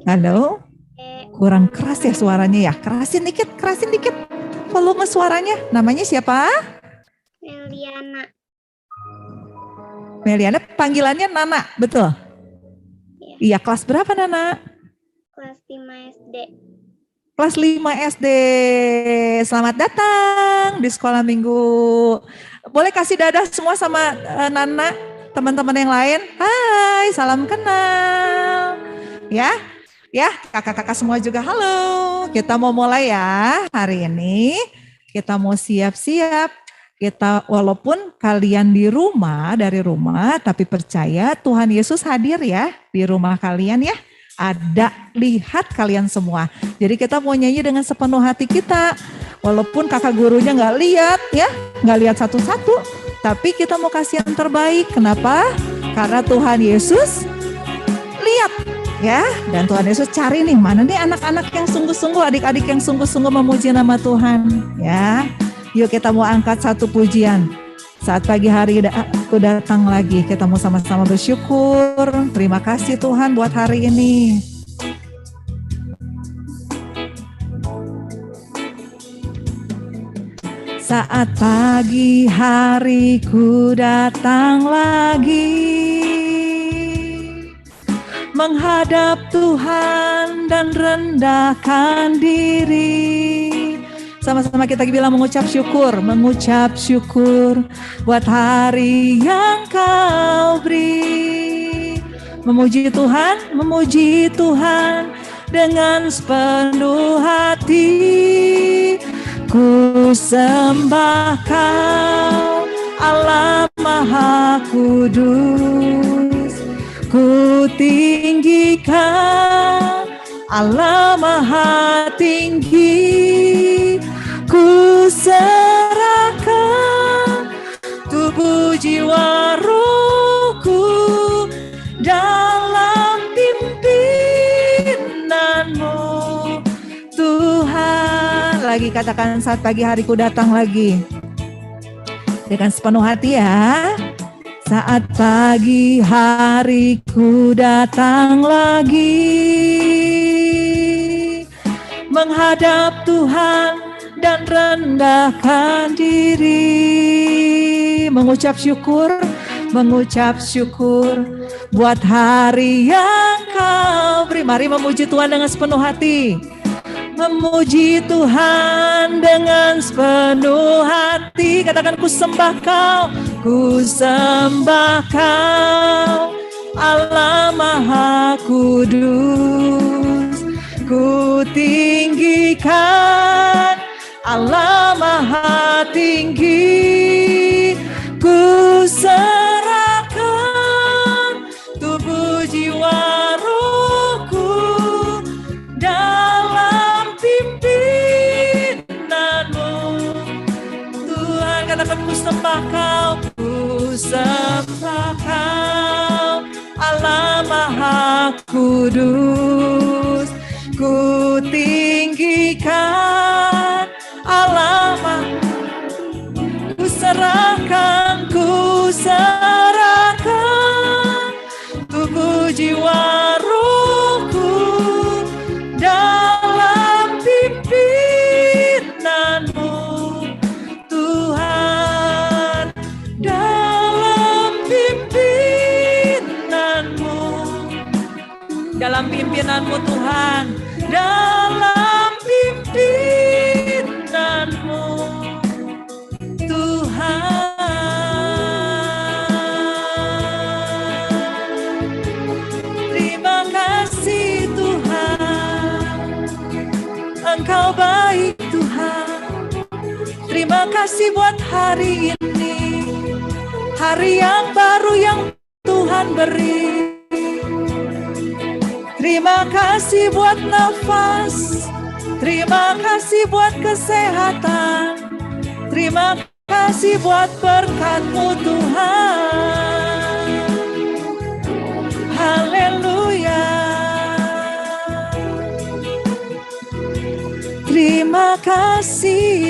Halo? Kurang keras ya suaranya ya. Kerasin dikit volume suaranya. Namanya siapa? Meliana. Meliana, panggilannya Nana, betul? Iya, kelas berapa Nana? Kelas 5 SD. Kelas 5 SD. Selamat datang di sekolah minggu. Boleh kasih dadah semua sama Nana, teman-teman yang lain. Hai, salam kenal. Ya, kakak-kakak semua juga halo. Kita mau mulai ya hari ini. Kita mau siap-siap. Kita walaupun kalian di rumah, dari rumah, tapi percaya Tuhan Yesus hadir ya di rumah kalian ya. Ada, lihat kalian semua. Jadi kita mau nyanyi dengan sepenuh hati kita. Walaupun kakak gurunya nggak lihat ya, nggak lihat satu-satu. Tapi kita mau kasih yang terbaik. Kenapa? Karena Tuhan Yesus lihat ya. Dan Tuhan Yesus cari nih, mana nih anak-anak yang sungguh-sungguh, adik-adik yang sungguh-sungguh memuji nama Tuhan ya. Yuk kita mau angkat satu pujian. Saat pagi hari aku datang lagi, kita mau sama-sama bersyukur. Terima kasih Tuhan buat hari ini. Saat pagi hariku datang lagi, menghadap Tuhan dan rendahkan diri. Sama-sama kita bilang mengucap syukur buat hari yang Kau beri. Memuji Tuhan dengan sepenuh hati. Ku sembah Kau, Allah Maha Kudus. Ku tinggikan Allah Maha Tinggi. Ku serahkan tubuh jiwa rohku dalam pimpinanmu Tuhan. Lagi katakan, saat pagi hariku datang lagi. Dengan sepenuh hati ya. Saat pagi hariku datang lagi, menghadap Tuhan dan rendahkan diri. Mengucap syukur buat hari yang Kau beri. Mari memuji Tuhan dengan sepenuh hati. Memuji Tuhan dengan sepenuh hati. Katakan, ku sembah Kau, Allah Maha Kudus. Ku tinggikan Allah Maha Tinggi. Ku serahkan tubuh jiwa rohku dalam pimpinanmu Tuhan. Katakan, ku sembah Kau, Allah Maha Kudus. Ku tinggikan Allah Maha. Ku serahkan tubuh jiwa rohku dalam pimpinanmu Tuhan, dalam pimpinanmu Tuhan, dalam pimpinanmu Tuhan. Terima kasih Tuhan, Engkau baik Tuhan. Terima kasih buat hari ini, hari yang baru yang Tuhan beri. Terima kasih buat nafas, terima kasih buat kesehatan, terima kasih buat berkat-Mu Tuhan. Haleluya. Terima kasih.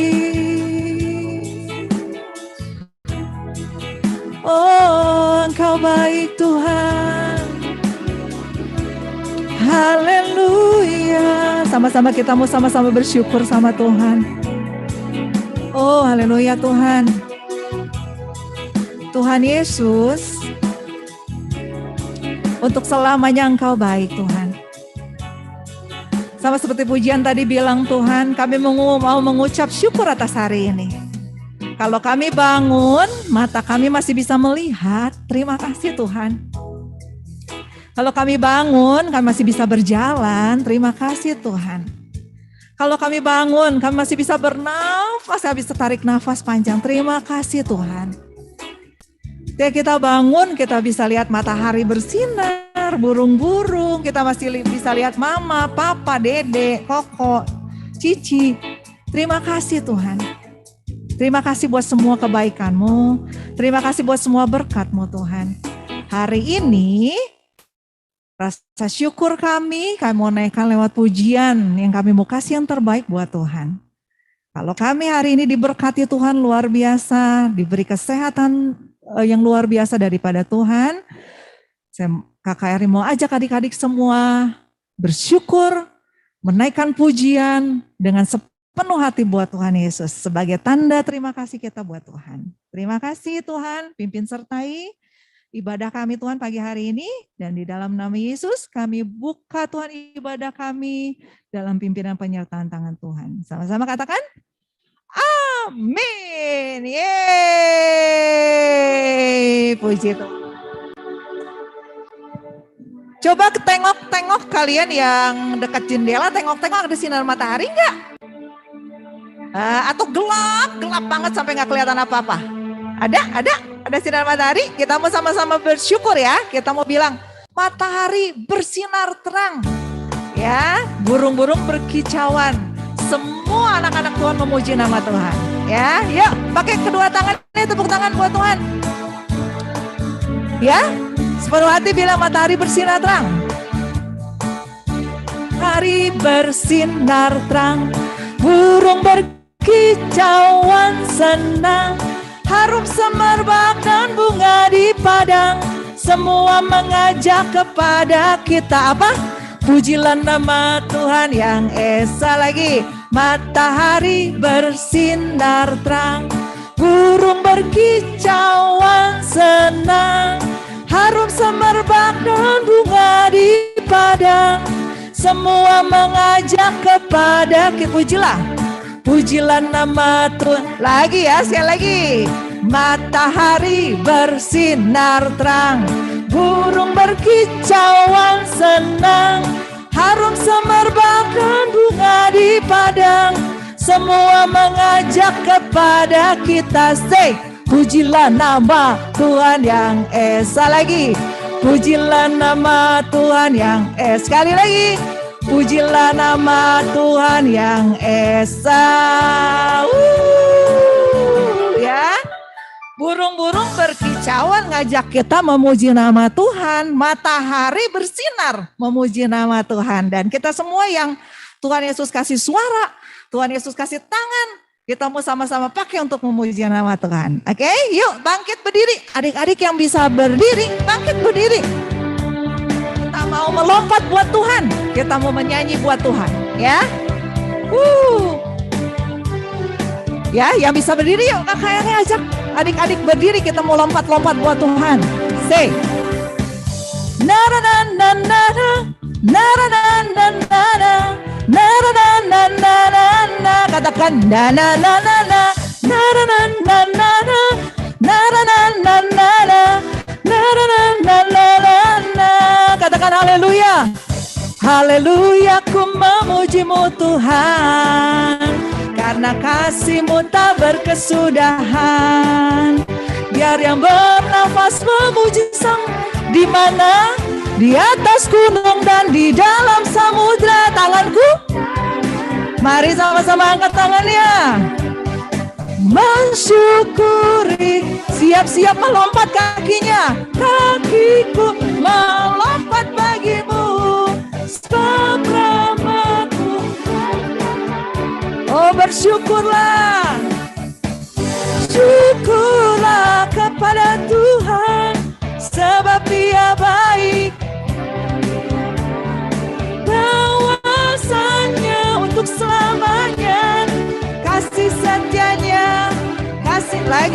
Oh, Engkau baik Tuhan. Haleluya. sama-sama kita mau sama-sama bersyukur sama Tuhan. Oh, haleluya Tuhan. Tuhan Yesus, untuk selamanya Engkau baik Tuhan. Sama seperti pujian tadi bilang Tuhan, kami mau mengucap syukur atas hari ini. Kalau kami bangun, mata kami masih bisa melihat, terima kasih Tuhan. Kalau kami bangun, kami masih bisa berjalan, terima kasih Tuhan. Kalau kami bangun, kami masih bisa bernafas, bisa tarik nafas panjang, terima kasih Tuhan. Ketika kita bangun, kita bisa lihat matahari bersinar, burung-burung, kita masih bisa lihat mama, papa, dede, koko, cici. Terima kasih Tuhan. Terima kasih buat semua kebaikan-Mu. Terima kasih buat semua berkat-Mu Tuhan. Hari ini, rasa syukur kami mau naikkan lewat pujian yang kami mau kasih yang terbaik buat Tuhan. Kalau kami hari ini diberkati Tuhan luar biasa, diberi kesehatan yang luar biasa daripada Tuhan, KKRI mau ajak adik-adik semua bersyukur, menaikkan pujian dengan sepenuh hati buat Tuhan Yesus. Sebagai tanda terima kasih kita buat Tuhan. Terima kasih Tuhan, pimpin sertai ibadah kami Tuhan pagi hari ini, dan di dalam nama Yesus kami buka Tuhan ibadah kami dalam pimpinan penyertaan tangan Tuhan. Sama-sama katakan, amin. Yeay, puji Tuhan. Coba tengok-tengok kalian yang dekat jendela, tengok-tengok ada sinar matahari enggak? Atau gelap banget sampai nggak kelihatan apa-apa? Ada sinar matahari, kita mau sama-sama bersyukur ya. Kita mau bilang, matahari bersinar terang. Ya, burung-burung berkicauan. Semua anak-anak Tuhan memuji nama Tuhan. Ya, yuk pakai kedua tangan, tepuk tangan buat Tuhan. Ya, sepenuh hati bilang matahari bersinar terang. Hari bersinar terang, burung berkicauan senang. Harum semerbak dan bunga di padang, semua mengajak kepada kita apa? Pujilah nama Tuhan yang esa. Lagi, matahari bersinar terang, burung berkicauan senang. Harum semerbak dan bunga di padang, semua mengajak kepada kita. Pujilah nama Tuhan. Lagi ya, sekali lagi. Matahari bersinar terang, burung berkicauan senang. Harum semerbak dan bunga di padang, semua mengajak kepada kita. Say, pujilah nama Tuhan yang esa. Lagi, pujilah nama Tuhan yang esa. Sekali lagi, pujilah nama Tuhan yang esa. Ya, burung-burung berkicauan ngajak kita memuji nama Tuhan. Matahari bersinar memuji nama Tuhan. Dan kita semua yang Tuhan Yesus kasih suara, Tuhan Yesus kasih tangan, kita mau sama-sama pakai untuk memuji nama Tuhan. Oke, yuk bangkit berdiri. Adik-adik yang bisa berdiri, bangkit berdiri. Kita mau melompat buat Tuhan, kita mau menyanyi buat Tuhan, ya. Ya, yang bisa berdiri yuk, kakaknya ajak adik-adik berdiri, kita mau lompat-lompat buat Tuhan. Say, nara na na na na, nara na na na na, nara na na na na na, katakan na na na na na, nara na na na na, nara na na na na, nara na na na na, katakan haleluya. Haleluya, ku memuji-Mu Tuhan, karena kasih-Mu tak berkesudahan. Biar yang bernafas memuji Sang, di mana? Di atas gunung dan di dalam samudra. Tanganku, mari sama-sama angkat tangannya. Mensyukuri, siap-siap melompat kakinya. Kakiku melompat bagimu, sebab rahmat-Mu. Oh, bersyukurlah. Syukurlah kepada Tuhan, sebab Dia baik. Kuasanya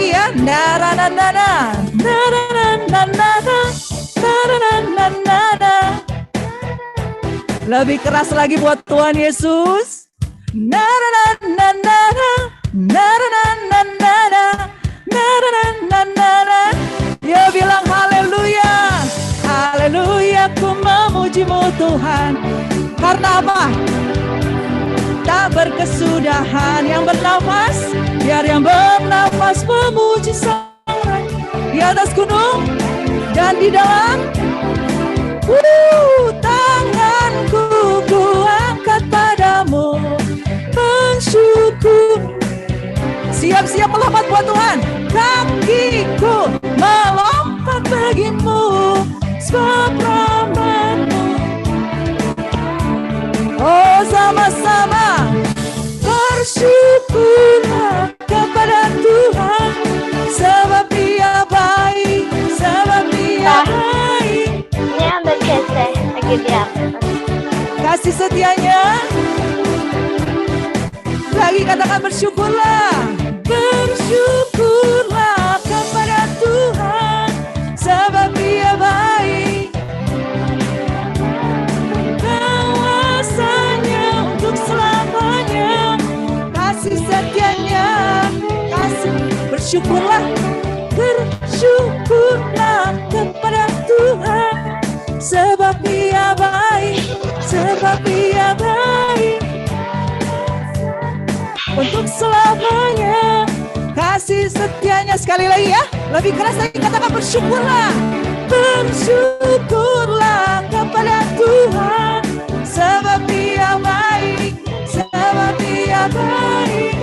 Lagi ya. Na-na-na-na-na. Na-na-na-na-na. Na-na-na-na-na. Lebih keras lagi buat Tuhan Yesus. Na-na-na-na-na. Na-na-na-na-na. Na-na-na-na-na. Ya bilang haleluya. Haleluya, ku memujimu Tuhan. Karena apa? Tak berkesudahan. Yang bernafas, biar yang bernafas memuji Sang Raja. Di atas gunung dan di dalam tanganku ku angkat padamu bersyukur. Siap-siap melompat buat Tuhan. Kakiku melompat bagimu sebab rahmat-Mu. Oh, sama-sama bersyukurlah kepada Tuhan sebab Dia baik, sebab Dia baik. Ini ambil cese lagi dia. Kasih setianya. Lagi katakan bersyukurlah. Bersyukurlah kepada Tuhan sebab Dia baik. Kuasanya untuk selamanya. Kasih setianya. Kasih. Bersyukurlah. Bersyukurlah kepada Tuhan sebab Dia baik. Sebab Dia baik. Untuk selamanya kasih setianya. Sekali lagi ya, lebih keras lagi katakan bersyukurlah. Bersyukurlah kepada Tuhan sebab Dia baik, sebab Dia baik.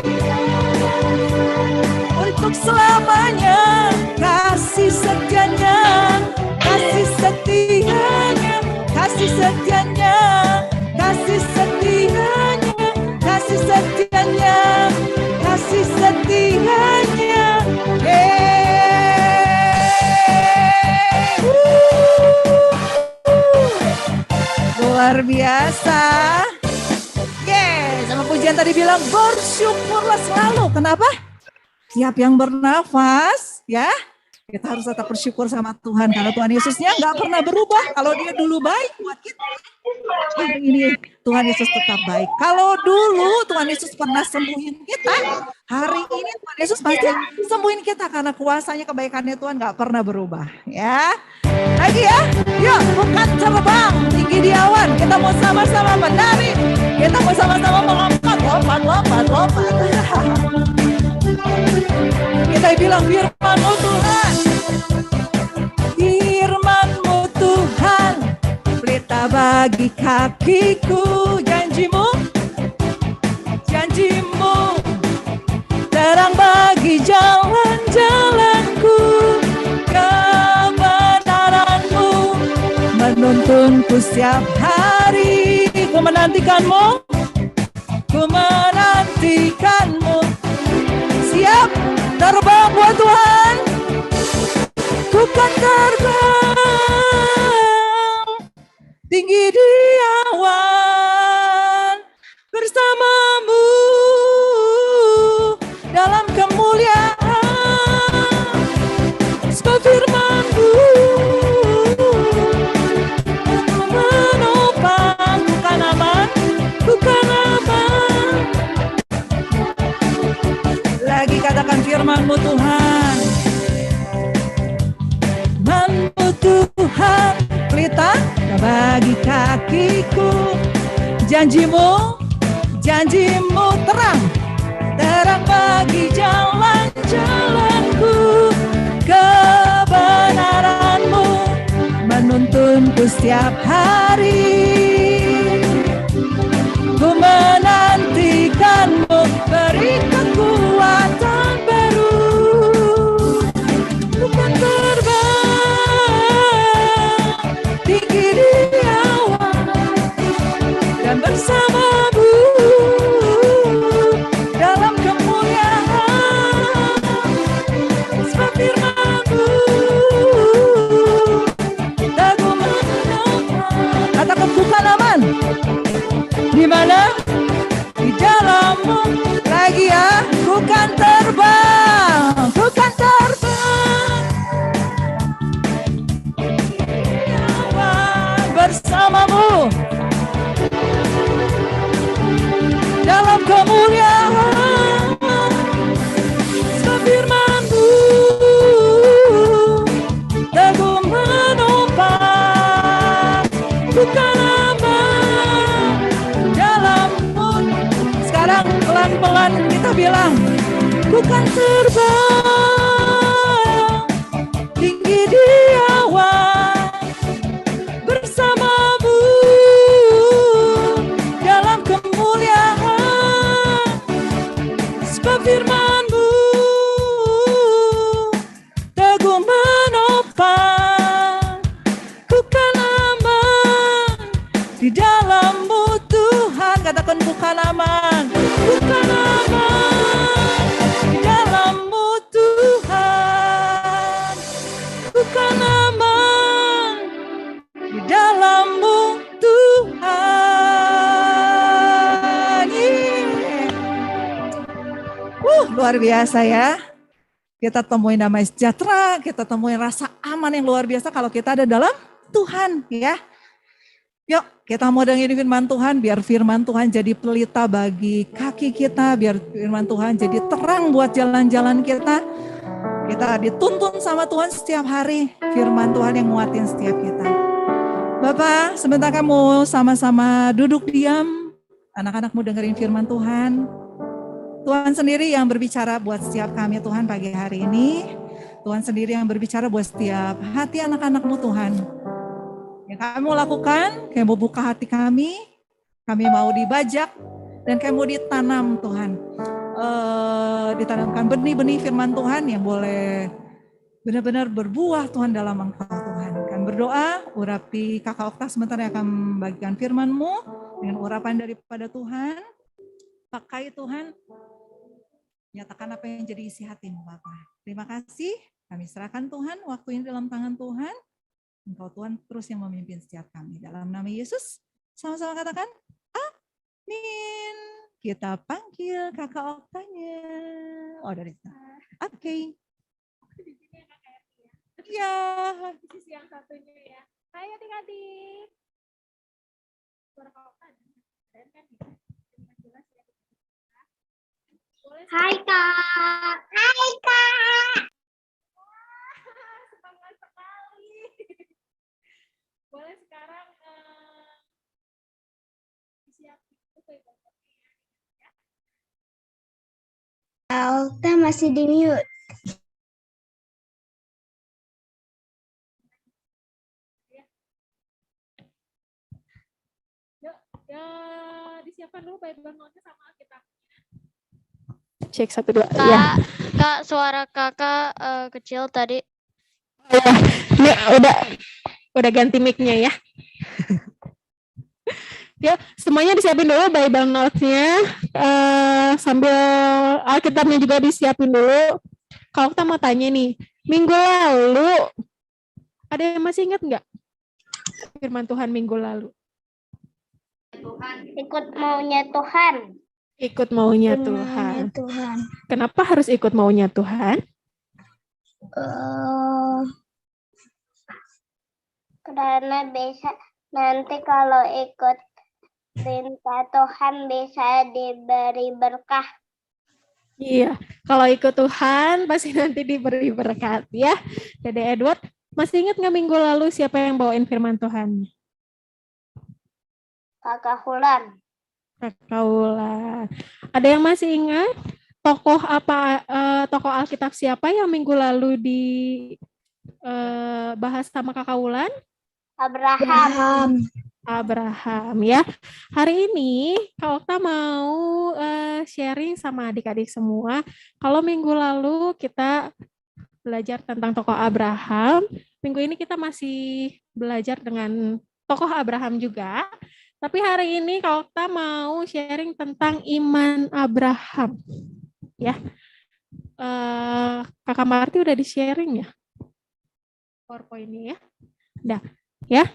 Untuk selamanya kasih setianya, kasih setianya, kasih setianya, kasih setianya, kasih setianya, kasih setianya. Luar biasa. Sama pujian tadi bilang bersyukurlah selalu. Kenapa? Tiap yang bernafas, ya, kita harus tetap bersyukur sama Tuhan. Karena Tuhan Yesusnya nggak pernah berubah. Kalau Dia dulu baik buat kita, hari ini Tuhan Yesus tetap baik. Kalau dulu Tuhan Yesus pernah sembuhin kita, hari ini Tuhan Yesus pasti sembuhin kita karena kuasanya, kebaikannya Tuhan nggak pernah berubah. Ya, lagi ya, yuk bukan terbang tinggi di awan. Kita mau sama-sama menari, kita mau sama-sama melompat, lompat. Kita bilang firman-Mu Tuhan, firman-Mu Tuhan, pelita bagi kakiku. Janji-Mu, janji-Mu, terang bagi jalan-jalanku. Kebenaran-Mu menuntunku setiap hari. Ku menantikan-Mu, ku menantikan-Mu. Siap terbang buat Tuhan. Ku kan terbang tinggi di awan bersama-Mu dalam kemuliaan. Sebab firman-Mu menopang, bukan aman, bukan aman. Lagi katakan firman-Mu Tuhan. Firman-Mu Tuhan, pelita bagi kakiku. Janji-Mu, janji-Mu terang, terang bagi jalan-jalanku. Kebenaran-Mu menuntunku setiap hari. Ku menantikan-Mu, beri kekuatan baru. Bukan terbang tinggi di awan dan bersama-Mu dalam kemuliaan. Sebab firman-Mu Aku menopang. Katakan bukan aman. Di mana? Di dalam-Mu. Lagi ya, bukan terbang, bukan bersamamu dalam kemuliaan. Sebab firman-Mu teguh menopang, bukan aman dalam-Mu. Sekarang pelan-pelan kita bilang, bukan terbang tinggi di awan, bersamamu dalam kemuliaan. Sebab firman-Mu teguh menopang, bukan aman di dalam-Mu Tuhan. Katakan bukan aman, bukan aman di dalam-Mu Tuhan, bukan aman di dalam-Mu Tuhan. Luar biasa ya. Kita temuin damai sejahtera, kita temuin rasa aman yang luar biasa kalau kita ada dalam Tuhan ya. Yuk kita mau dengerin firman Tuhan, biar firman Tuhan jadi pelita bagi kaki kita, biar firman Tuhan jadi terang buat jalan-jalan kita. Kita dituntun sama Tuhan setiap hari, firman Tuhan yang nguatin setiap kita. Bapak, sebentar kamu sama-sama duduk diam, anak-anakmu dengerin firman Tuhan. Tuhan sendiri yang berbicara buat setiap kami Tuhan pagi hari ini. Tuhan sendiri yang berbicara buat setiap hati anak-anakmu Tuhan. Yang kami mau lakukan, kami mau buka hati kami mau dibajak, dan kami mau ditanam Tuhan. Ditanamkan benih-benih firman Tuhan yang boleh benar-benar berbuah Tuhan dalam Engkau Tuhan. Kami berdoa, urapi Kakak Okta sebentar yang akan membagikan firman-Mu dengan urapan daripada Tuhan. Pakai Tuhan, nyatakan apa yang jadi isi hatimu Bapak. Terima kasih, kami serahkan Tuhan waktu ini dalam tangan Tuhan. Engkau Tuhan terus yang memimpin setiap kami. Dalam nama Yesus, sama-sama katakan, amin. Kita panggil Kakak Oktanya. Oh dari sana. Oke. Iya. Di sisi yang satunya ya. Hai adik-adik. Suara Kak Okta dan kan jelas ya. Hai Kak. Hai Kak. Semangat sekali. Boleh sekarang disiapin itu ya. Alta masih di mute. Ya, disiapkan dulu Bible note-nya sama kita. Cek 1 2 Kak, ya. Kak, suara kakak kecil tadi. Ini udah ganti mic-nya ya. Ya, semuanya disiapin dulu Bible notes-nya, sambil Alkitabnya juga disiapin dulu. Kalau kita mau tanya nih, minggu lalu ada yang masih ingat nggak firman Tuhan minggu lalu? Ikut maunya Tuhan. Ikut maunya Tuhan. Tuhan. Kenapa harus ikut maunya Tuhan? Karena bisa nanti kalau ikut perintah Tuhan bisa diberi berkah. Iya, kalau ikut Tuhan pasti nanti diberi berkat ya. Dede Edward, masih ingat nggak minggu lalu siapa yang bawain firman Tuhan? Kakak Hulan. Kakak Wulan. Ada yang masih ingat tokoh apa, tokoh Alkitab siapa yang minggu lalu dibahas sama Kakak Wulan? Abraham ya. Hari ini Kak Okta mau sharing sama adik-adik semua. Kalau minggu lalu kita belajar tentang tokoh Abraham, minggu ini kita masih belajar dengan tokoh Abraham juga. Tapi hari ini Kak Okta mau sharing tentang iman Abraham. Ya, Kakak Marti udah di-sharing ya? PowerPoint-nya ya? Udah, ya.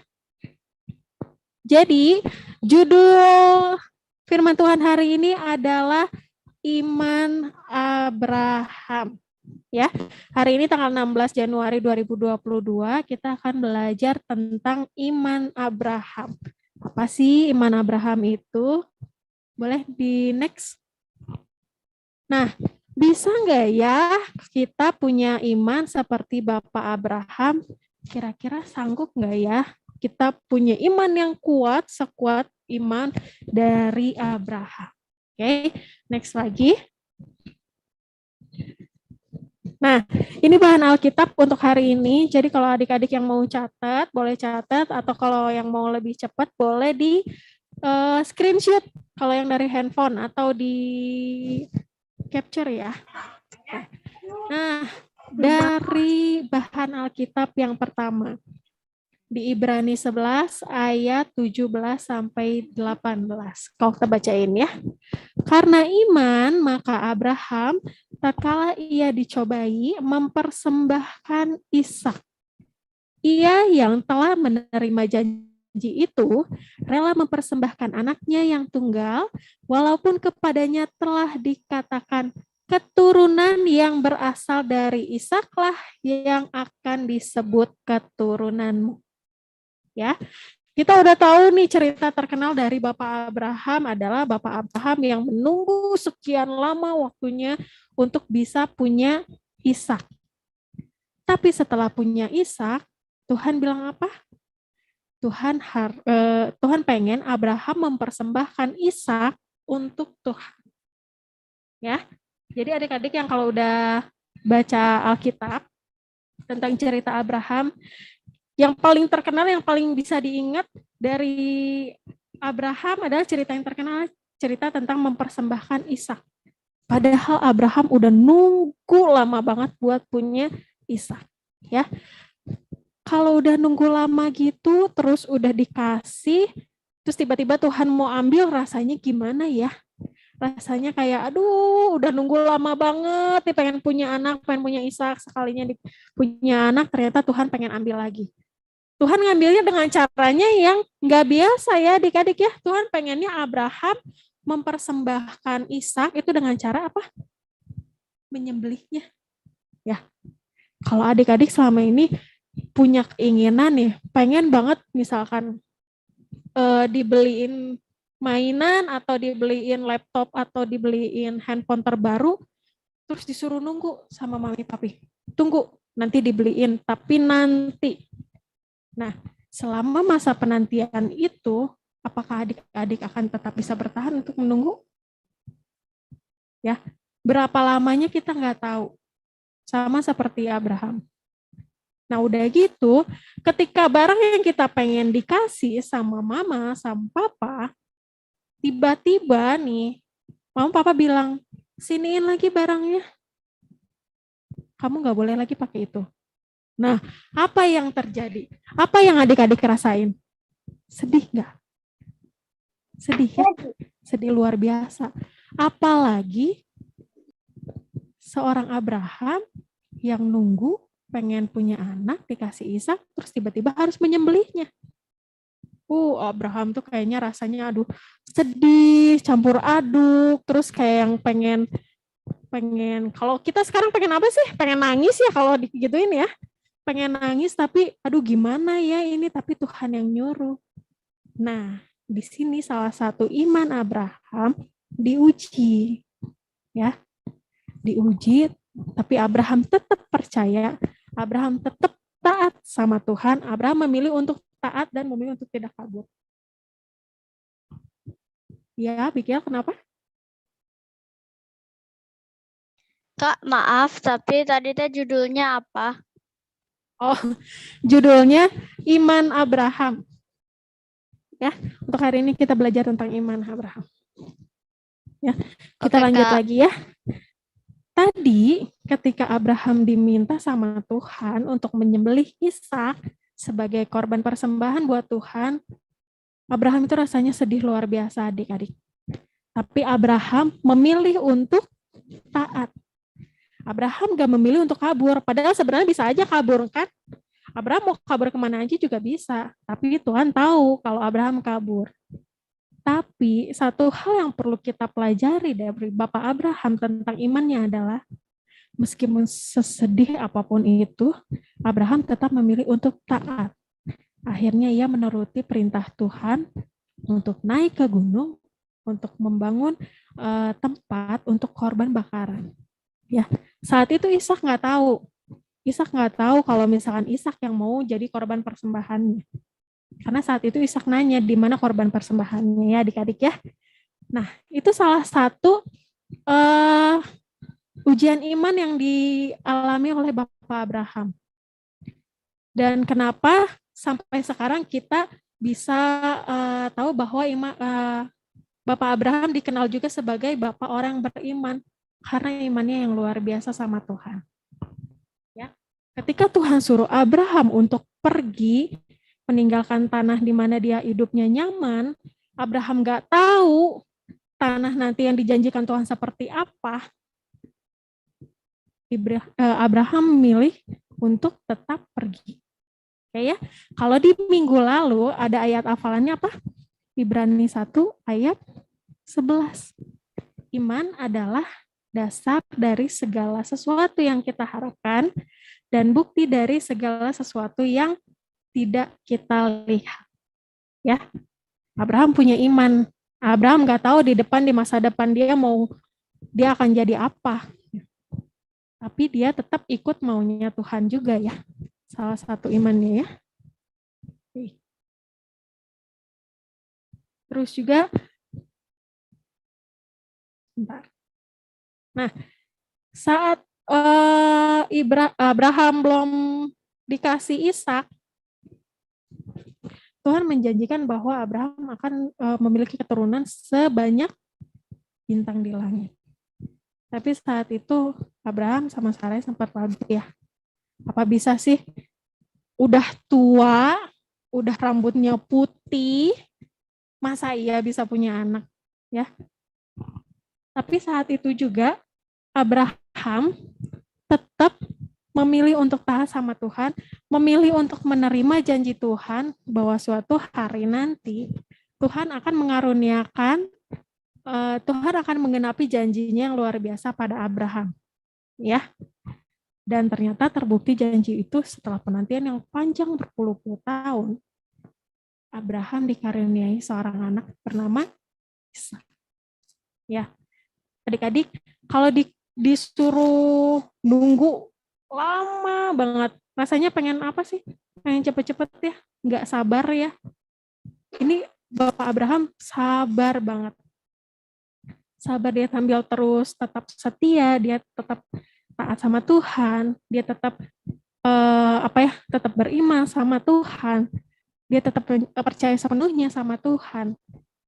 Jadi, judul firman Tuhan hari ini adalah iman Abraham. Ya, hari ini tanggal 16 Januari 2022 kita akan belajar tentang iman Abraham. Apa sih iman Abraham itu? Boleh di next. Nah, bisa nggak ya kita punya iman seperti Bapak Abraham? Kira-kira sanggup nggak ya kita punya iman yang kuat, sekuat iman dari Abraham? Oke, next lagi. Nah, ini bahan Alkitab untuk hari ini. Jadi kalau adik-adik yang mau catat, boleh catat. Atau kalau yang mau lebih cepat, boleh di screenshot. Kalau yang dari handphone atau di capture ya. Nah, dari bahan Alkitab yang pertama. Di Ibrani 11 ayat 17 sampai 18. Kau kita bacain ya. Karena iman, maka Abraham tatkala ia dicobai mempersembahkan Ishak. Ia yang telah menerima janji itu rela mempersembahkan anaknya yang tunggal walaupun kepadanya telah dikatakan keturunan yang berasal dari Ishaklah yang akan disebut keturunanmu. Ya, kita udah tahu nih cerita terkenal dari Bapak Abraham adalah Bapak Abraham yang menunggu sekian lama waktunya untuk bisa punya Ishak. Tapi setelah punya Ishak, Tuhan bilang apa? Tuhan pengen Abraham mempersembahkan Ishak untuk Tuhan. Ya, jadi adik-adik yang kalau udah baca Alkitab tentang cerita Abraham, yang paling terkenal, yang paling bisa diingat dari Abraham adalah cerita yang terkenal, cerita tentang mempersembahkan Ishak. Padahal Abraham udah nunggu lama banget buat punya Ishak. Ya, kalau udah nunggu lama gitu, terus udah dikasih, terus tiba-tiba Tuhan mau ambil, rasanya gimana ya? Rasanya kayak, aduh, udah nunggu lama banget, nih pengen punya anak, pengen punya Ishak, sekalinya punya anak, ternyata Tuhan pengen ambil lagi. Tuhan ngambilnya dengan caranya yang nggak biasa ya adik-adik ya. Tuhan pengennya Abraham mempersembahkan Ishak itu dengan cara apa? Menyembelihnya. Ya, kalau adik-adik selama ini punya keinginan nih, pengen banget misalkan dibeliin mainan atau dibeliin laptop atau dibeliin handphone terbaru, terus disuruh nunggu sama mami papi. Tunggu, nanti dibeliin, tapi nanti. Nah, selama masa penantian itu, apakah adik-adik akan tetap bisa bertahan untuk menunggu? Ya, berapa lamanya kita nggak tahu. Sama seperti Abraham. Nah, udah gitu, ketika barang yang kita pengen dikasih sama mama, sama papa, tiba-tiba nih, mama papa bilang, siniin lagi barangnya. Kamu nggak boleh lagi pakai itu. Nah, apa yang terjadi? Apa yang adik-adik rasain? Sedih nggak? Sedih ya? Sedih luar biasa. Apalagi seorang Abraham yang nunggu pengen punya anak, dikasih Ishak, terus tiba-tiba harus menyembelihnya. Abraham tuh kayaknya rasanya aduh sedih, campur aduk, terus kayak yang pengen kalau kita sekarang pengen apa sih? Pengen nangis ya kalau digituin ya. Pengen nangis tapi aduh gimana ya ini, tapi Tuhan yang nyuruh. Nah, di sini salah satu iman Abraham diuji. Ya. Diuji, tapi Abraham tetap percaya, Abraham tetap taat sama Tuhan. Abraham memilih untuk taat dan memilih untuk tidak kabur. Ya, Bikil, kenapa? Kak, maaf, tapi tadi judulnya apa? Oh, judulnya Iman Abraham. Ya, untuk hari ini kita belajar tentang iman Abraham. Ya, kita lanjut lagi ya. Tadi ketika Abraham diminta sama Tuhan untuk menyembelih Ishak sebagai korban persembahan buat Tuhan, Abraham itu rasanya sedih luar biasa adik-adik. Tapi Abraham memilih untuk taat. Abraham gak memilih untuk kabur, padahal sebenarnya bisa aja kabur kan. Abraham mau kabur kemana aja juga bisa, tapi Tuhan tahu kalau Abraham kabur. Tapi satu hal yang perlu kita pelajari dari Bapak Abraham tentang imannya adalah Meskipun sesedih apapun itu, Abraham tetap memilih untuk taat. Akhirnya ia menuruti perintah Tuhan untuk naik ke gunung, untuk membangun tempat untuk korban bakaran. Ya, saat itu Ishak nggak tahu. Ishak nggak tahu kalau misalkan Ishak yang mau jadi korban persembahannya. Karena saat itu Ishak nanya di mana korban persembahannya ya adik-adik ya. Nah, itu salah satu ujian iman yang dialami oleh Bapak Abraham. Dan kenapa sampai sekarang kita bisa tahu bahwa Bapak Abraham dikenal juga sebagai Bapak orang beriman karena imannya yang luar biasa sama Tuhan. Ya, ketika Tuhan suruh Abraham untuk pergi meninggalkan tanah di mana dia hidupnya nyaman, Abraham nggak tahu tanah nanti yang dijanjikan Tuhan seperti apa. Abraham memilih untuk tetap pergi. Oke ya. Kalau di minggu lalu ada ayat hafalannya apa? Ibrani 1 ayat 11. Iman adalah dasar dari segala sesuatu yang kita harapkan dan bukti dari segala sesuatu yang tidak kita lihat. Ya. Abraham punya iman. Abraham nggak tahu di masa depan dia akan jadi apa. Tapi dia tetap ikut maunya Tuhan juga ya. Salah satu imannya ya. Terus juga, bentar. Nah, saat Abraham belum dikasih Ishak, Tuhan menjanjikan bahwa Abraham akan memiliki keturunan sebanyak bintang di langit. Tapi saat itu Abraham sama Sarai sempat ragu ya. Apa bisa sih? Udah tua, udah rambutnya putih, masa iya bisa punya anak? Ya. Tapi saat itu juga Abraham tetap memilih untuk taat sama Tuhan, memilih untuk menerima janji Tuhan bahwa suatu hari nanti Tuhan akan mengaruniakan, Tuhan akan menggenapi janjinya yang luar biasa pada Abraham. Ya. Dan ternyata terbukti janji itu setelah penantian yang panjang berpuluh-puluh tahun. Abraham dikaruniai seorang anak bernama Ishak. Ya. Adik-adik, kalau disuruh nunggu lama banget, rasanya pengen apa sih? Pengen cepet-cepet ya, nggak sabar ya. Ini Bapak Abraham sabar banget. Sabar, dia sambil terus tetap setia, dia tetap taat sama Tuhan, dia tetap tetap beriman sama Tuhan, dia tetap percaya sepenuhnya sama Tuhan.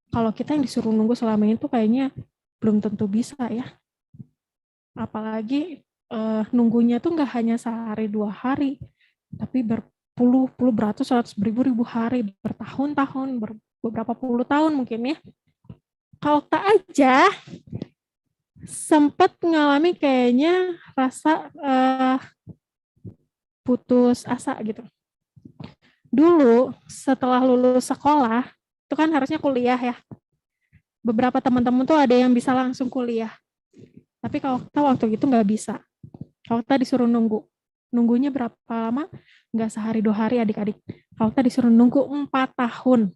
Kalau kita yang disuruh nunggu selama itu kayaknya belum tentu bisa ya. Apalagi nunggunya tuh nggak hanya sehari 2 hari, tapi berpuluh-puluh, beratus, beribu-ribu hari, bertahun-tahun, beberapa puluh tahun mungkin ya. Kalau tak aja sempat mengalami kayaknya rasa putus asa gitu. Dulu setelah lulus sekolah, itu kan harusnya kuliah ya. Beberapa teman-teman tuh ada yang bisa langsung kuliah. Tapi kalau kita waktu itu nggak bisa. Kalau kita disuruh nunggu. Nunggunya berapa lama? Nggak sehari 2 hari adik-adik. Kalau kita disuruh nunggu 4 tahun.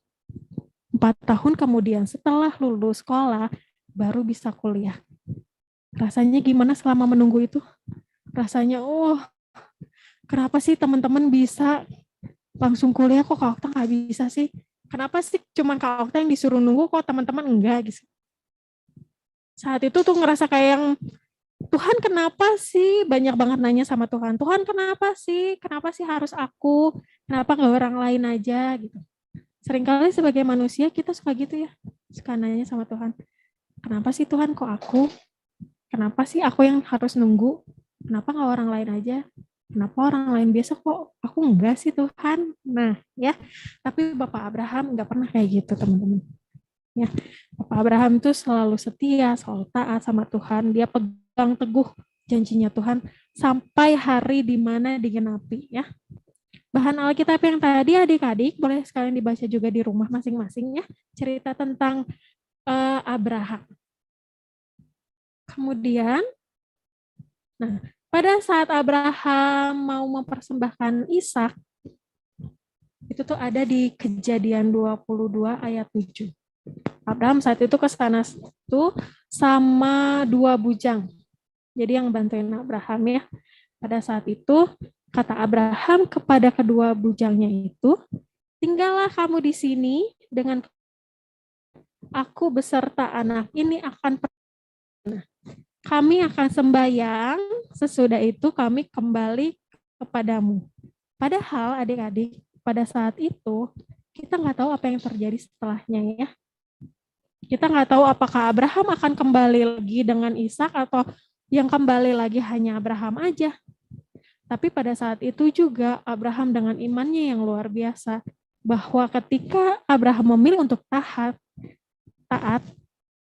4 tahun kemudian setelah lulus sekolah, baru bisa kuliah. Rasanya gimana selama menunggu itu? Rasanya, kenapa sih teman-teman bisa langsung kuliah, kok Kak Okta nggak bisa sih? Kenapa sih cuma Kak Okta yang disuruh nunggu, kok teman-teman enggak gitu? Saat itu tuh ngerasa kayak yang, Tuhan kenapa sih? Banyak banget nanya sama Tuhan, Tuhan kenapa sih? Kenapa sih harus aku? Kenapa nggak orang lain aja gitu? Seringkali sebagai manusia kita suka gitu ya, suka nanya sama Tuhan, kenapa sih Tuhan kok aku? Kenapa sih aku yang harus nunggu? Kenapa nggak orang lain aja? Kenapa orang lain biasa kok aku enggak sih Tuhan? Nah ya, tapi Bapak Abraham nggak pernah kayak gitu teman-teman. Ya, Bapak Abraham itu selalu setia, selalu taat sama Tuhan. Dia pegang teguh janjinya Tuhan sampai hari di mana digenapi ya. Bahan Alkitab yang tadi adik-adik boleh sekalian dibaca juga di rumah masing-masing ya. Cerita tentang Abraham. Kemudian, nah pada saat Abraham mau mempersembahkan Ishak, itu tuh ada di Kejadian 22 ayat 7. Abraham saat itu ke sana tuh sama 2 bujang. Jadi yang bantuin Abraham ya. Pada saat itu kata Abraham kepada kedua bujangnya itu, tinggallah kamu di sini dengan aku beserta anak ini akan kami akan sembahyang, sesudah itu kami kembali kepadamu. Padahal adik-adik, pada saat itu kita nggak tahu apa yang terjadi setelahnya ya. Kita nggak tahu apakah Abraham akan kembali lagi dengan Ishak atau yang kembali lagi hanya Abraham aja. Tapi pada saat itu juga Abraham dengan imannya yang luar biasa, bahwa ketika Abraham memilih untuk taat,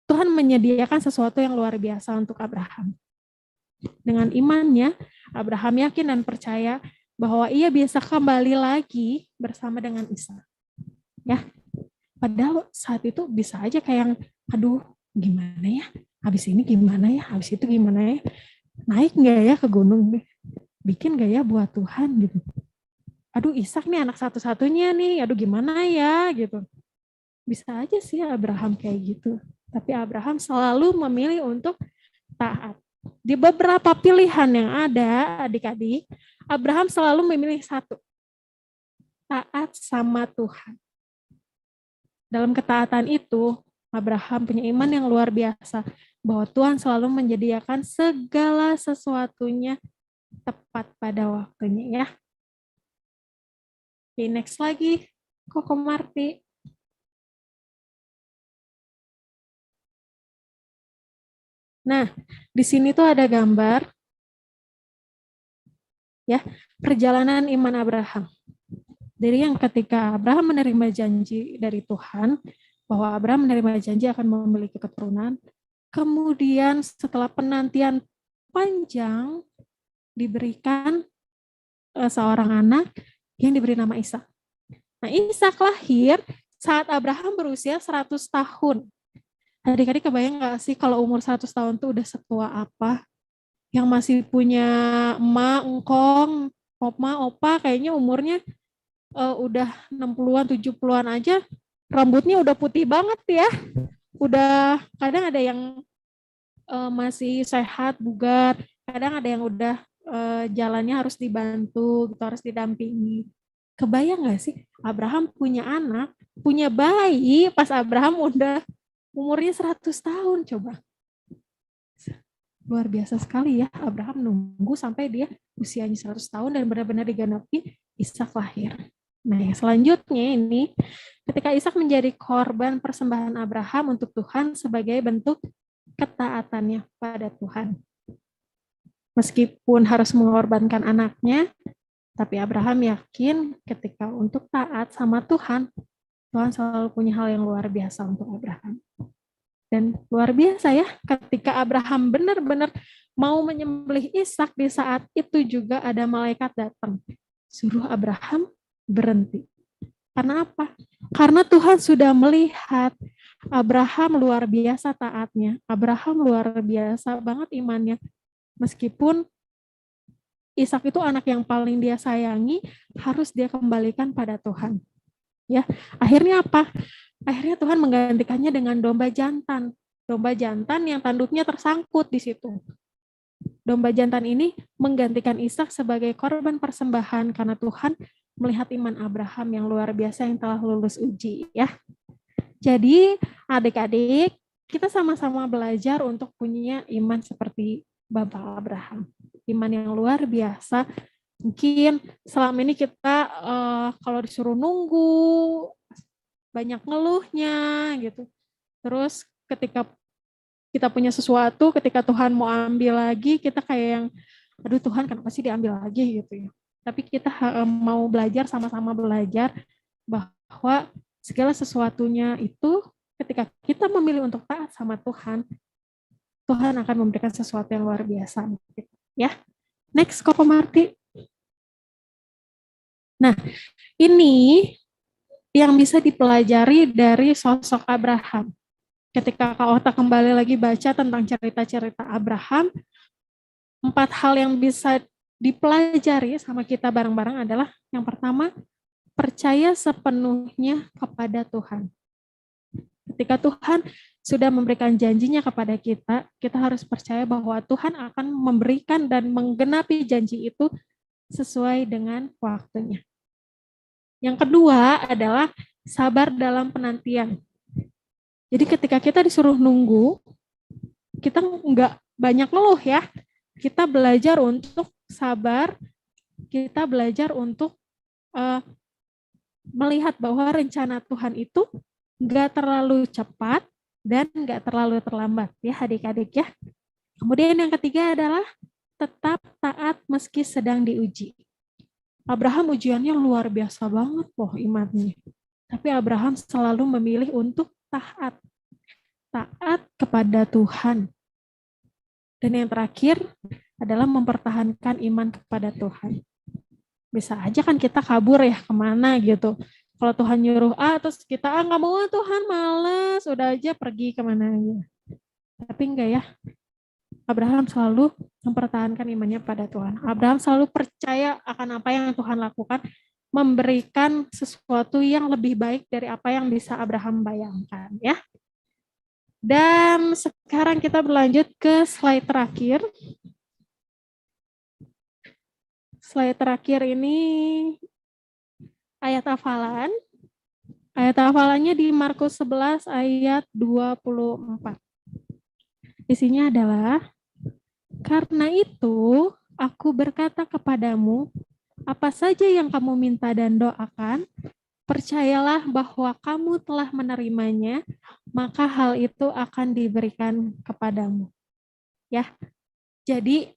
Tuhan menyediakan sesuatu yang luar biasa untuk Abraham. Dengan imannya, Abraham yakin dan percaya bahwa ia bisa kembali lagi bersama dengan Ishak. Ya, padahal saat itu bisa aja kayak yang, aduh gimana ya, habis ini gimana ya, habis itu gimana ya, naik nggak ya ke gunung, bikin nggak ya buat Tuhan gitu. Aduh Ishak nih anak satu-satunya nih, aduh gimana ya gitu. Bisa aja sih Abraham kayak gitu. Tapi Abraham selalu memilih untuk taat. Di beberapa pilihan yang ada, adik-adik, Abraham selalu memilih satu. Taat sama Tuhan. Dalam ketaatan itu, Abraham punya iman yang luar biasa. Bahwa Tuhan selalu menyediakan segala sesuatunya tepat pada waktunya ya. Oke, next lagi. Koko Marti. Nah, di sini tuh ada gambar ya, perjalanan iman Abraham. Dari yang ketika Abraham menerima janji dari Tuhan, bahwa Abraham menerima janji akan memiliki keturunan, kemudian setelah penantian panjang, diberikan seorang anak yang diberi nama Ishak. Nah, Ishak lahir saat Abraham berusia 100 tahun. Adik-adik kebayang nggak sih kalau umur 100 tahun tuh udah setua apa? Yang masih punya emak, engkong, oma, opa, kayaknya umurnya udah 60-an, 70-an aja, rambutnya udah putih banget ya. Udah, kadang ada yang masih sehat, bugar, kadang ada yang udah jalannya harus dibantu, gitu, harus didampingi. Kebayang nggak sih, Abraham punya anak, punya bayi, pas Abraham udah umurnya 100 tahun, coba. Luar biasa sekali ya, Abraham nunggu sampai dia usianya 100 tahun dan benar-benar digenapi Ishak lahir. Nah, yang selanjutnya ini, ketika Ishak menjadi korban persembahan Abraham untuk Tuhan sebagai bentuk ketaatannya pada Tuhan. Meskipun harus mengorbankan anaknya, tapi Abraham yakin ketika untuk taat sama Tuhan, Tuhan selalu punya hal yang luar biasa untuk Abraham. Dan luar biasa ya, ketika Abraham benar-benar mau menyembelih Ishak, di saat itu juga ada malaikat datang. Suruh Abraham berhenti. Karena apa? Karena Tuhan sudah melihat Abraham luar biasa taatnya. Abraham luar biasa banget imannya. Meskipun Ishak itu anak yang paling dia sayangi, harus dia kembalikan pada Tuhan. Ya, akhirnya apa? Akhirnya Tuhan menggantikannya dengan domba jantan. Domba jantan yang tanduknya tersangkut di situ. Domba jantan ini menggantikan Ishak sebagai korban persembahan karena Tuhan melihat iman Abraham yang luar biasa yang telah lulus uji ya. Jadi adik-adik, kita sama-sama belajar untuk punya iman seperti Bapak Abraham. Iman yang luar biasa. Mungkin selama ini kita kalau disuruh nunggu, banyak ngeluhnya gitu. Terus ketika kita punya sesuatu, ketika Tuhan mau ambil lagi, kita kayak yang, aduh Tuhan kenapa sih diambil lagi gitu ya. Tapi kita mau belajar, sama-sama belajar bahwa segala sesuatunya itu ketika kita memilih untuk taat sama Tuhan, Tuhan akan memberikan sesuatu yang luar biasa. Ya, next Koko Marti. Nah, ini yang bisa dipelajari dari sosok Abraham. Ketika Kak Ota kembali lagi baca tentang cerita-cerita Abraham, 4 hal yang bisa dipelajari sama kita bareng-bareng adalah yang pertama, percaya sepenuhnya kepada Tuhan. Ketika Tuhan sudah memberikan janjinya kepada kita, kita harus percaya bahwa Tuhan akan memberikan dan menggenapi janji itu sesuai dengan waktunya. Yang kedua adalah sabar dalam penantian. Jadi ketika kita disuruh nunggu, kita nggak banyak ngeluh ya. Kita belajar untuk sabar, kita belajar untuk melihat bahwa rencana Tuhan itu nggak terlalu cepat dan nggak terlalu terlambat ya adik-adik ya. Kemudian yang ketiga adalah tetap taat meski sedang diuji. Abraham ujiannya luar biasa banget loh imannya. Tapi Abraham selalu memilih untuk taat. Taat kepada Tuhan. Dan yang terakhir adalah mempertahankan iman kepada Tuhan. Bisa aja kan kita kabur ya kemana gitu. Kalau Tuhan nyuruh terus kita nggak mau Tuhan, males, udah aja pergi kemana aja. Tapi enggak ya. Abraham selalu mempertahankan imannya pada Tuhan. Abraham selalu percaya akan apa yang Tuhan lakukan, memberikan sesuatu yang lebih baik dari apa yang bisa Abraham bayangkan ya. Dan sekarang kita berlanjut ke slide terakhir. Slide terakhir ini ayat hafalan. Ayat hafalannya di Markus 11 ayat 24. Isinya adalah, karena itu aku berkata kepadamu, apa saja yang kamu minta dan doakan, percayalah bahwa kamu telah menerimanya, maka hal itu akan diberikan kepadamu. Ya, jadi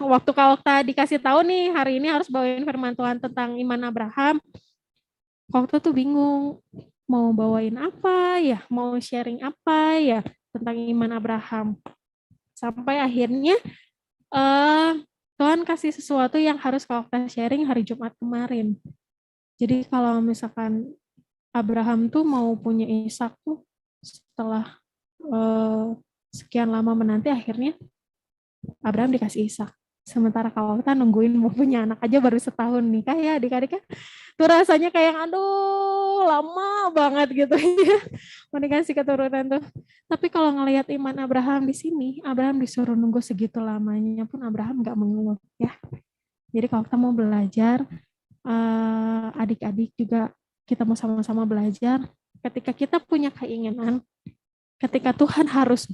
waktu Kak Okta dikasih tahu nih hari ini harus bawain firman Tuhan tentang iman Abraham, Kak Okta tuh bingung mau bawain apa ya, mau sharing apa ya tentang iman Abraham. Sampai akhirnya Tuhan kasih sesuatu yang harus Kak Okta sharing hari Jumat kemarin. Jadi kalau misalkan Abraham tuh mau punya Ishak tuh setelah sekian lama menanti, akhirnya Abraham dikasih Ishak. Sementara kalau kita nungguin mau punya anak aja baru setahun nikah ya adik-adik ya. Tuh rasanya kayak aduh lama banget gitu ya. Mau dikasih keturunan tuh. Tapi kalau ngelihat iman Abraham di sini, Abraham disuruh nunggu segitu lamanya pun Abraham nggak mengeluh ya. Jadi kalau kita mau belajar, adik-adik juga kita mau sama-sama belajar. Ketika kita punya keinginan, ketika Tuhan harus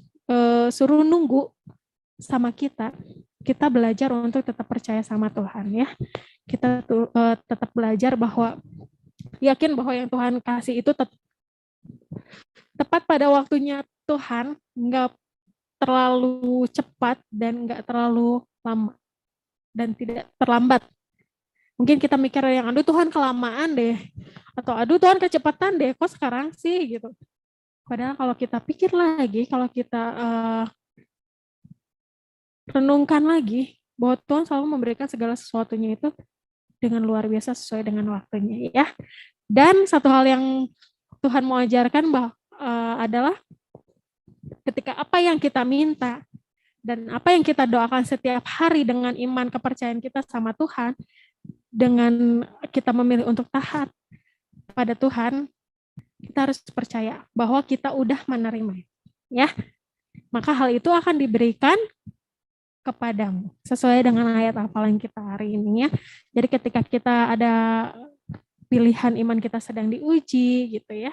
suruh nunggu sama kita belajar untuk tetap percaya sama Tuhan ya. Kita tetap belajar bahwa yakin bahwa yang Tuhan kasih itu tepat pada waktunya Tuhan, nggak terlalu cepat dan nggak terlalu lama dan tidak terlambat. Mungkin kita mikir yang aduh Tuhan kelamaan deh, atau aduh Tuhan kecepatan deh, kok sekarang sih gitu. Padahal kalau kita pikir lagi, kalau kita renungkan lagi bahwa Tuhan selalu memberikan segala sesuatunya itu dengan luar biasa sesuai dengan waktunya ya. Dan satu hal yang Tuhan mau ajarkan adalah ketika apa yang kita minta dan apa yang kita doakan setiap hari dengan iman kepercayaan kita sama Tuhan, dengan kita memilih untuk taat pada Tuhan, kita harus percaya bahwa kita udah menerima ya. Maka hal itu akan diberikan kepadamu sesuai dengan ayat hafalan kita hari ini ya. Jadi ketika kita ada pilihan iman kita sedang diuji gitu ya,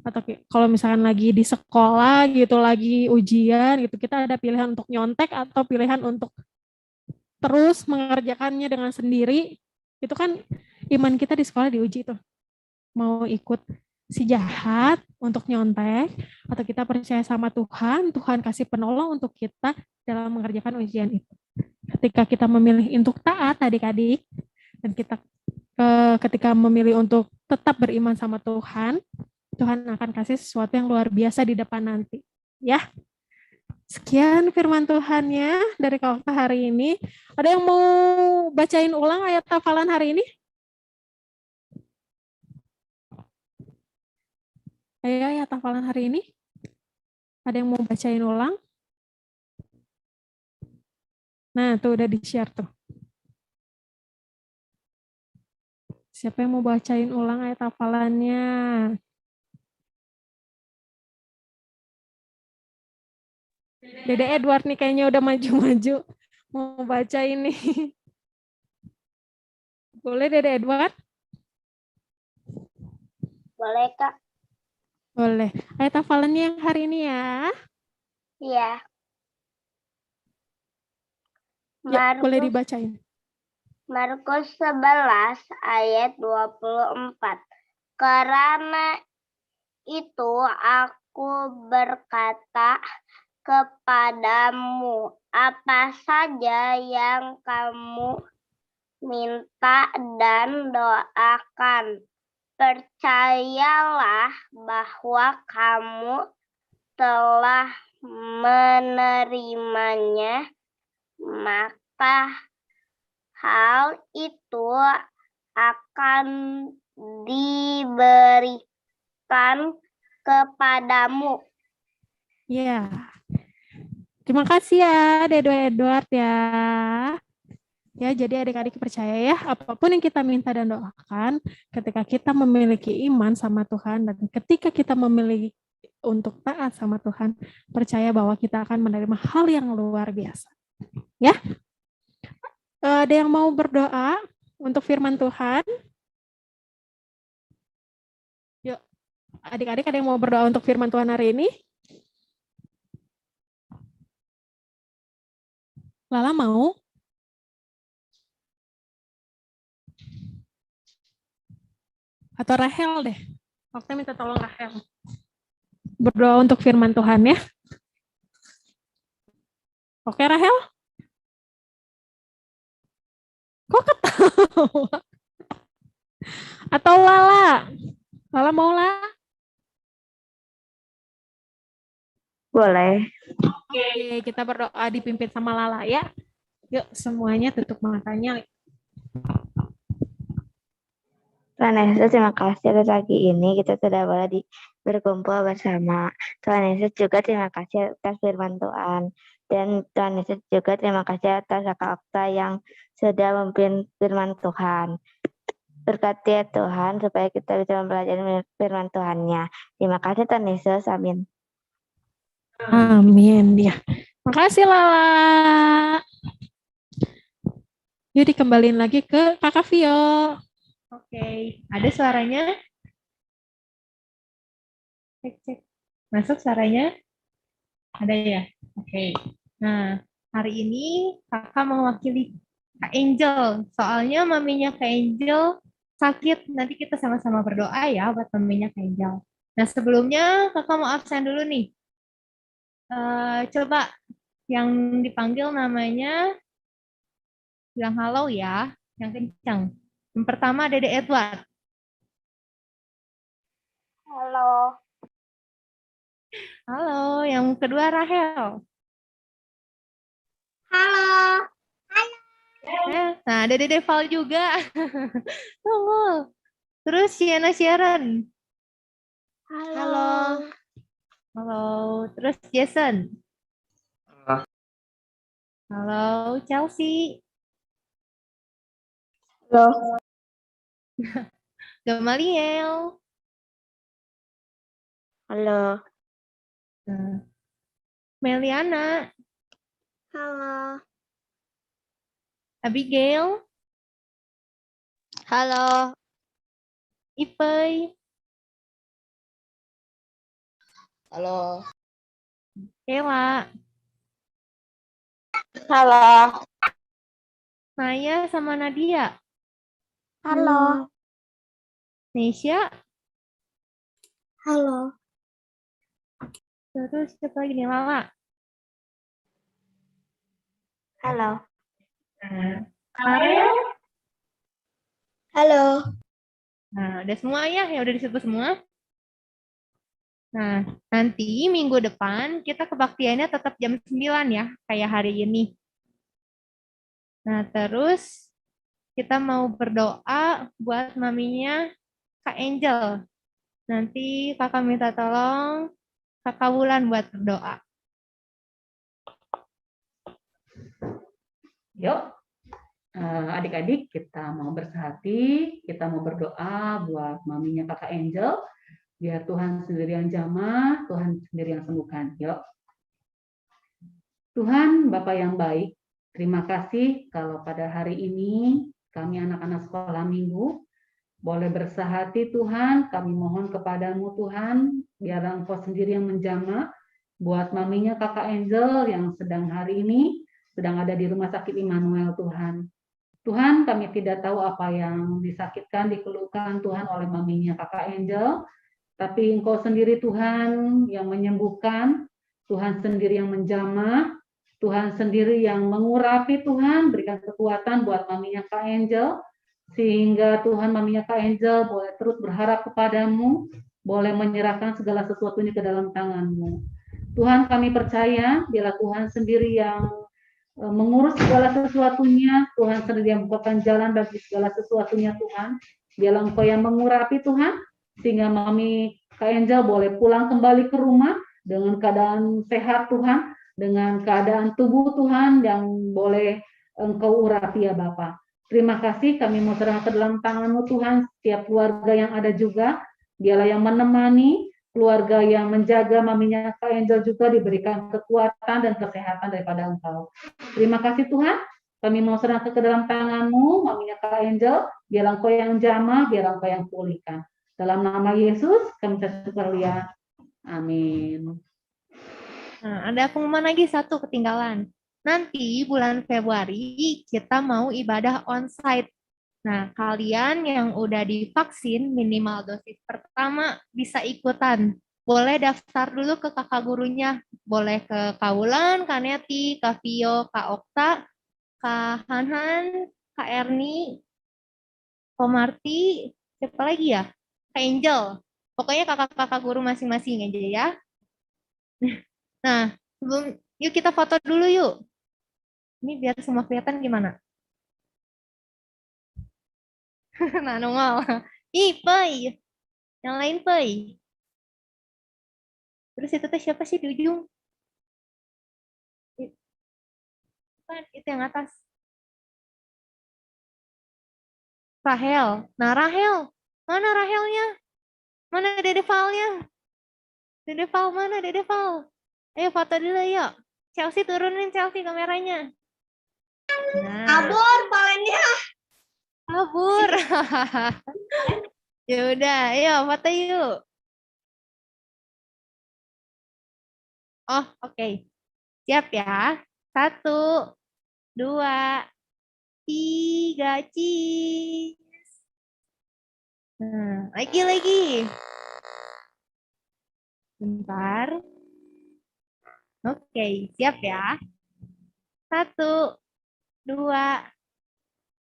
atau kalau misalkan lagi di sekolah gitu lagi ujian gitu, kita ada pilihan untuk nyontek atau pilihan untuk terus mengerjakannya dengan sendiri. Itu kan iman kita di sekolah diuji tuh, mau ikut si jahat untuk nyontek atau kita percaya sama Tuhan, Tuhan kasih penolong untuk kita dalam mengerjakan ujian itu. Ketika kita memilih untuk taat adik-adik, dan kita ketika memilih untuk tetap beriman sama Tuhan, Tuhan akan kasih sesuatu yang luar biasa di depan nanti ya. Sekian firman Tuhannya dari Kak Okta hari ini. Ada yang mau bacain ulang ayat hafalan hari ini? Ayo ayat hafalan hari ini. Ada yang mau bacain ulang? Nah, tuh udah di-share tuh. Siapa yang mau bacain ulang ayat hafalannya? Dede Edward nih kayaknya udah maju-maju. Mau baca ini. Boleh Dede Edward? Boleh, Kak? Boleh. Ayat hafalannya yang hari ini ya. Iya. Ya, boleh Markus, dibacain. Markus 11 ayat 24. Karena itu aku berkata kepadamu, apa saja yang kamu minta dan doakan, percayalah bahwa kamu telah menerimanya, maka hal itu akan diberikan kepadamu. Ya. Terima kasih ya Dedo Edward ya. Ya, jadi adik-adik percaya ya, apapun yang kita minta dan doakan, ketika kita memiliki iman sama Tuhan dan ketika kita memiliki untuk taat sama Tuhan, percaya bahwa kita akan menerima hal yang luar biasa. Ya, ada yang mau berdoa untuk firman Tuhan? Yuk, adik-adik ada yang mau berdoa untuk firman Tuhan hari ini? Lala mau? Atau Rahel deh. Waktu minta tolong Rahel. Berdoa untuk firman Tuhan ya. Oke Rahel? Kok ketawa? Atau Lala? Lala mau lah? Boleh. Oke, kita berdoa dipimpin sama Lala ya. Yuk semuanya tutup matanya. Tuhan Yesus, terima kasih atas pagi ini kita sudah boleh berkumpul bersama. Tuhan Yesus juga terima kasih atas firman Tuhan. Dan Tuhan Yesus juga terima kasih atas Kakak Okta yang sudah memimpin firman Tuhan. Berkati ya Tuhan supaya kita bisa mempelajari firman Tuhan-Nya. Terima kasih Tuhan Yesus, amin. Amin ya. Makasih Lala. Yuk dikembaliin lagi ke Kakak Vio. Oke, ada suaranya? Cek, cek. Masuk suaranya? Ada ya? Oke. Nah, hari ini kakak mewakili Kak Angel. Soalnya maminya Kak Angel sakit. Nanti kita sama-sama berdoa ya buat maminya Kak Angel. Nah, sebelumnya kakak mau absen dulu nih. Coba yang dipanggil namanya bilang halo ya, yang kencang. Yang pertama Dede Edward. Halo. Halo, yang kedua Rahel. Halo. Nah, Dede Deval juga. Tunggu. Terus Sienna Sharon. Halo. Halo. Terus Jason. Halo, Chelsea. Halo. Gamaliel. Halo. Nah, Meliana. Halo. Abigail. Halo. Ipay. Halo. Kela. Halo. Maya sama Nadia. Halo. Nesya. Halo. Terus siapa lagi nih? Lala. Halo. Nah, Ariel. Halo. Nah, udah semua ya? Ya udah disebut semua? Nah, nanti minggu depan kita kebaktiannya tetap jam 9 ya, kayak hari ini. Nah, terus kita mau berdoa buat maminya Kak Angel. Nanti kakak minta tolong Kakak Wulan buat berdoa. Yuk, adik-adik kita mau bersehati, kita mau berdoa buat maminya Kakak Angel, biar Tuhan sendiri yang jamah, Tuhan sendiri yang sembuhkan. Yuk. Tuhan, Bapa yang baik, terima kasih kalau pada hari ini kami anak-anak sekolah minggu boleh bersehati Tuhan, kami mohon kepadamu Tuhan, biar Engkau sendiri yang menjamah buat maminya Kakak Angel yang sedang hari ini sedang ada di rumah sakit Immanuel Tuhan. Tuhan, kami tidak tahu apa yang disakitkan, dikeluhkan Tuhan oleh maminya Kakak Angel, tapi Engkau sendiri Tuhan yang menyembuhkan, Tuhan sendiri yang menjamah, Tuhan sendiri yang mengurapi Tuhan, berikan kekuatan buat maminya Kak Angel, sehingga Tuhan maminya Kak Angel boleh terus berharap kepadamu, boleh menyerahkan segala sesuatunya ke dalam tangan-Mu. Tuhan, kami percaya bila Tuhan sendiri yang mengurus segala sesuatunya, Tuhan sendiri yang membukakan jalan bagi segala sesuatunya Tuhan, biarlah Engkau yang mengurapi Tuhan, sehingga mami Kak Angel boleh pulang kembali ke rumah dengan keadaan sehat Tuhan, dengan keadaan tubuh Tuhan yang boleh Engkau urapi ya Bapa. Terima kasih, kami mau serahkan ke dalam tangan-Mu Tuhan, setiap keluarga yang ada juga, biarlah yang menemani, keluarga yang menjaga maminya Kak Angel juga diberikan kekuatan dan kesehatan daripada Engkau. Terima kasih Tuhan, kami mau serahkan ke dalam tangan-Mu, maminya Kak Angel, biarlah Engkau yang jamah, biarlah Engkau yang pulihkan. Dalam nama Yesus, kami bersyukur ya. Amin. Nah, ada pengumuman lagi satu ketinggalan. Nanti bulan Februari kita mau ibadah onsite. Nah, kalian yang udah divaksin minimal dosis pertama bisa ikutan. Boleh daftar dulu ke kakak gurunya. Boleh ke Kak Wulan, Kak Neti, Kak Vio, Kak Okta, Kak Hanhan, Kak Erni, Kak Marti, siapa lagi ya? Kak Angel. Pokoknya kakak-kakak guru masing-masing aja ya. Nah, yuk kita foto dulu yuk. Ini biar semua kelihatan gimana? Nah, nongol. Ih, Pei. Yang lain, Pei. Terus itu teh siapa sih di ujung? Kan itu yang atas. Rahel. Nah, Rahel. Mana Rahelnya? Mana Dede Valnya? Dede Val mana Dede Val? Ayo foto dulu yuk. Chelsea turunin Chelsea kameranya. Nah. Kabur palennya. Kabur. Ya udah, ayo foto yuk. Oh, oke. Siap ya. 1, 2, 3, cheese. Nah, lagi. Bentar. Oke, siap ya. 1, 2,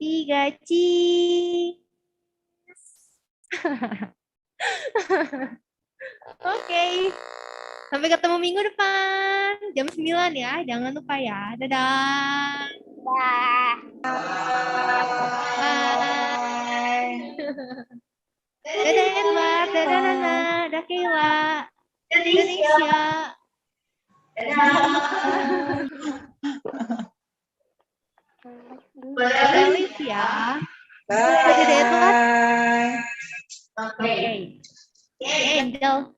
3, cheese. Oke. Sampai ketemu minggu depan. Jam 9 ya. Jangan lupa ya. Dadah. Bye. Dadah Edward. Dadah Nana. Dadah Kewa. Dadah Nisha. Dadah Alicia. Dadah Edward. Oke. Angel.